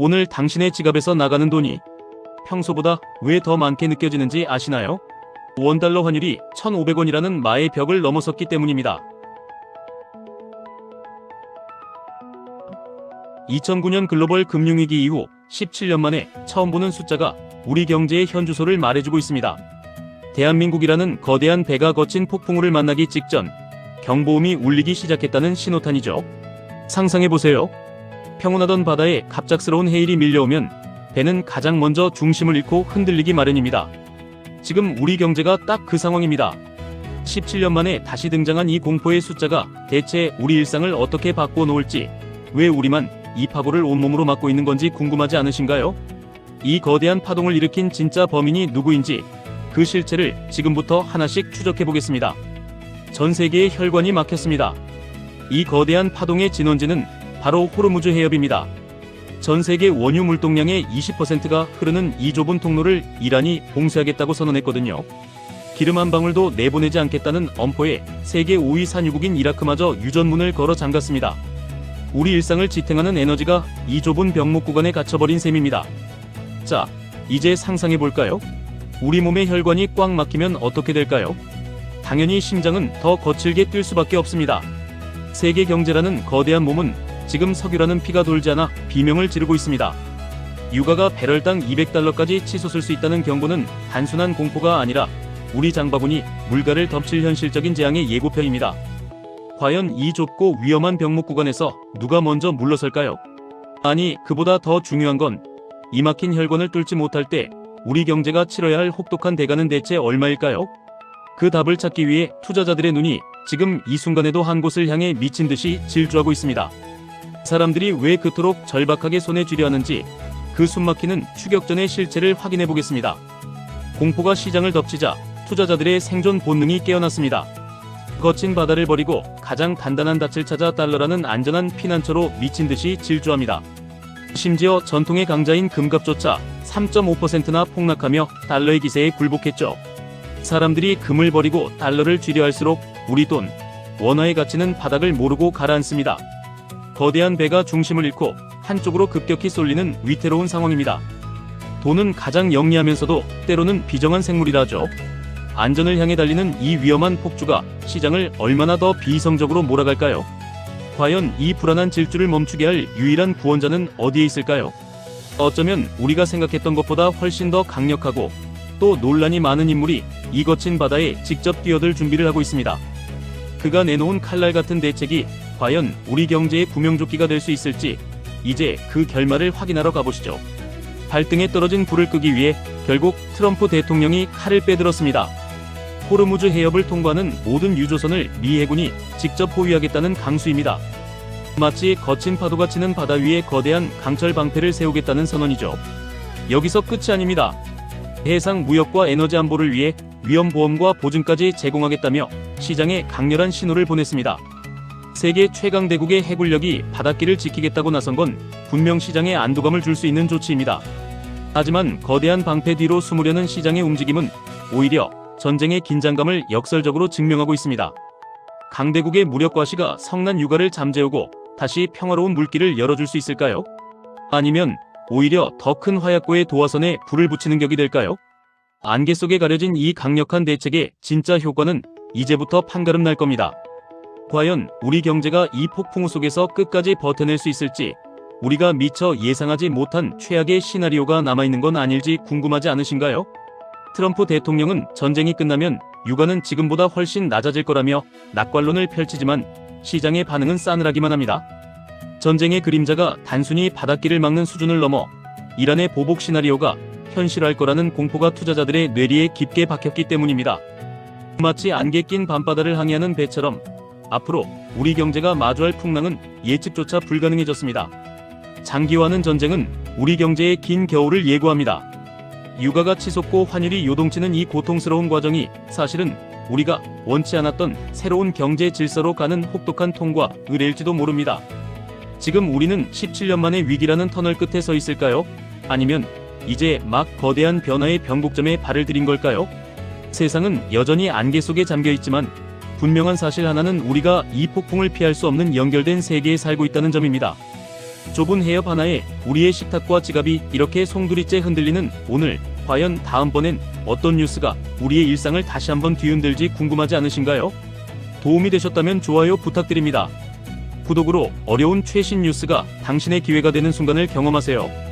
오늘 당신의 지갑에서 나가는 돈이 평소보다 왜 더 많게 느껴지는지 아시나요? 원달러 환율이 1,500원이라는 마의 벽을 넘어섰기 때문입니다. 2009년 글로벌 금융위기 이후 17년 만에 처음 보는 숫자가 우리 경제의 현주소를 말해주고 있습니다. 대한민국이라는 거대한 배가 거친 폭풍우를 만나기 직전 경보음이 울리기 시작했다는 신호탄이죠. 상상해보세요. 평온하던 바다에 갑작스러운 해일이 밀려오면 배는 가장 먼저 중심을 잃고 흔들리기 마련입니다. 지금 우리 경제가 딱 그 상황입니다. 17년 만에 다시 등장한 이 공포의 숫자가 대체 우리 일상을 어떻게 바꾸어 놓을지, 왜 우리만 이 파고를 온몸으로 맞고 있는 건지 궁금하지 않으신가요? 이 거대한 파동을 일으킨 진짜 범인이 누구인지 그 실체를 지금부터 하나씩 추적해 보겠습니다. 전 세계의 혈관이 막혔습니다. 이 거대한 파동의 진원지는 바로 호르무즈 해협입니다. 전 세계 원유 물동량의 20%가 흐르는 이 좁은 통로를 이란이 봉쇄하겠다고 선언했거든요. 기름 한 방울도 내보내지 않겠다는 엄포에 세계 5위 산유국인 이라크마저 유전문을 걸어 잠갔습니다. 우리 일상을 지탱하는 에너지가 이 좁은 병목 구간에 갇혀버린 셈입니다. 자, 이제 상상해볼까요? 우리 몸의 혈관이 꽉 막히면 어떻게 될까요? 당연히 심장은 더 거칠게 뛸 수밖에 없습니다. 세계 경제라는 거대한 몸은 지금 석유라는 피가 돌지 않아 비명을 지르고 있습니다. 유가가 배럴당 200달러까지 치솟을 수 있다는 경고는 단순한 공포가 아니라 우리 장바구니 물가를 덮칠 현실적인 재앙의 예고편입니다. 과연 이 좁고 위험한 병목 구간에서 누가 먼저 물러설까요? 아니, 그보다 더 중요한 건 이 막힌 혈관을 뚫지 못할 때 우리 경제가 치러야 할 혹독한 대가는 대체 얼마일까요? 그 답을 찾기 위해 투자자들의 눈이 지금 이 순간에도 한 곳을 향해 미친 듯이 질주하고 있습니다. 사람들이 왜 그토록 절박하게 손에 쥐려 하는지 그 숨막히는 추격전의 실체를 확인해 보겠습니다. 공포가 시장을 덮치자 투자자들의 생존 본능이 깨어났습니다. 거친 바다를 버리고 가장 단단한 닻을 찾아 달러라는 안전한 피난처로 미친 듯이 질주합니다. 심지어 전통의 강자인 금값조차 3.5%나 폭락하며 달러의 기세에 굴복했죠. 사람들이 금을 버리고 달러를 쥐려 할수록 우리 돈, 원화의 가치는 바닥을 모르고 가라앉습니다. 거대한 배가 중심을 잃고 한쪽으로 급격히 쏠리는 위태로운 상황입니다. 돈은 가장 영리하면서도 때로는 비정한 생물이라죠. 안전을 향해 달리는 이 위험한 폭주가 시장을 얼마나 더 비이성적으로 몰아갈까요? 과연 이 불안한 질주를 멈추게 할 유일한 구원자는 어디에 있을까요? 어쩌면 우리가 생각했던 것보다 훨씬 더 강력하고 또 논란이 많은 인물이 이 거친 바다에 직접 뛰어들 준비를 하고 있습니다. 그가 내놓은 칼날 같은 대책이 과연 우리 경제의 구명조끼가 될 수 있을지 이제 그 결말을 확인하러 가보시죠. 발등에 떨어진 불을 끄기 위해 결국 트럼프 대통령이 칼을 빼들었습니다. 호르무즈 해협을 통과하는 모든 유조선을 미 해군이 직접 보유하겠다는 강수입니다. 마치 거친 파도가 치는 바다 위에 거대한 강철 방패를 세우겠다는 선언이죠. 여기서 끝이 아닙니다. 해상 무역과 에너지 안보를 위해 위험보험과 보증까지 제공하겠다며 시장에 강렬한 신호를 보냈습니다. 세계 최강 대국의 해군력이 바닷길을 지키겠다고 나선 건 분명 시장에 안도감을 줄 수 있는 조치입니다. 하지만 거대한 방패 뒤로 숨으려는 시장의 움직임은 오히려 전쟁의 긴장감을 역설적으로 증명하고 있습니다. 강대국의 무력 과시가 성난 유가를 잠재우고 다시 평화로운 물길을 열어줄 수 있을까요? 아니면 오히려 더 큰 화약고의 도화선에 불을 붙이는 격이 될까요? 안개 속에 가려진 이 강력한 대책의 진짜 효과는 이제부터 판가름 날 겁니다. 과연 우리 경제가 이 폭풍우 속에서 끝까지 버텨낼 수 있을지, 우리가 미처 예상하지 못한 최악의 시나리오가 남아있는 건 아닐지 궁금하지 않으신가요? 트럼프 대통령은 전쟁이 끝나면 유가는 지금보다 훨씬 낮아질 거라며 낙관론을 펼치지만 시장의 반응은 싸늘하기만 합니다. 전쟁의 그림자가 단순히 바닷길을 막는 수준을 넘어 이란의 보복 시나리오가 현실화할 거라는 공포가 투자자들의 뇌리에 깊게 박혔기 때문입니다. 마치 안개 낀 밤바다를 항해하는 배처럼 앞으로 우리 경제가 마주할 풍랑은 예측조차 불가능해졌습니다. 장기화하는 전쟁은 우리 경제의 긴 겨울을 예고합니다. 유가가 치솟고 환율이 요동치는 이 고통스러운 과정이 사실은 우리가 원치 않았던 새로운 경제 질서로 가는 혹독한 통과 의례일지도 모릅니다. 지금 우리는 17년 만의 위기라는 터널 끝에 서 있을까요? 아니면 이제 막 거대한 변화의 변곡점에 발을 들인 걸까요? 세상은 여전히 안개 속에 잠겨 있지만 분명한 사실 하나는 우리가 이 폭풍을 피할 수 없는 연결된 세계에 살고 있다는 점입니다. 좁은 해협 하나에 우리의 식탁과 지갑이 이렇게 송두리째 흔들리는 오늘, 과연 다음번엔 어떤 뉴스가 우리의 일상을 다시 한번 뒤흔들지 궁금하지 않으신가요? 도움이 되셨다면 좋아요 부탁드립니다. 구독으로 어려운 최신 뉴스가 당신의 기회가 되는 순간을 경험하세요.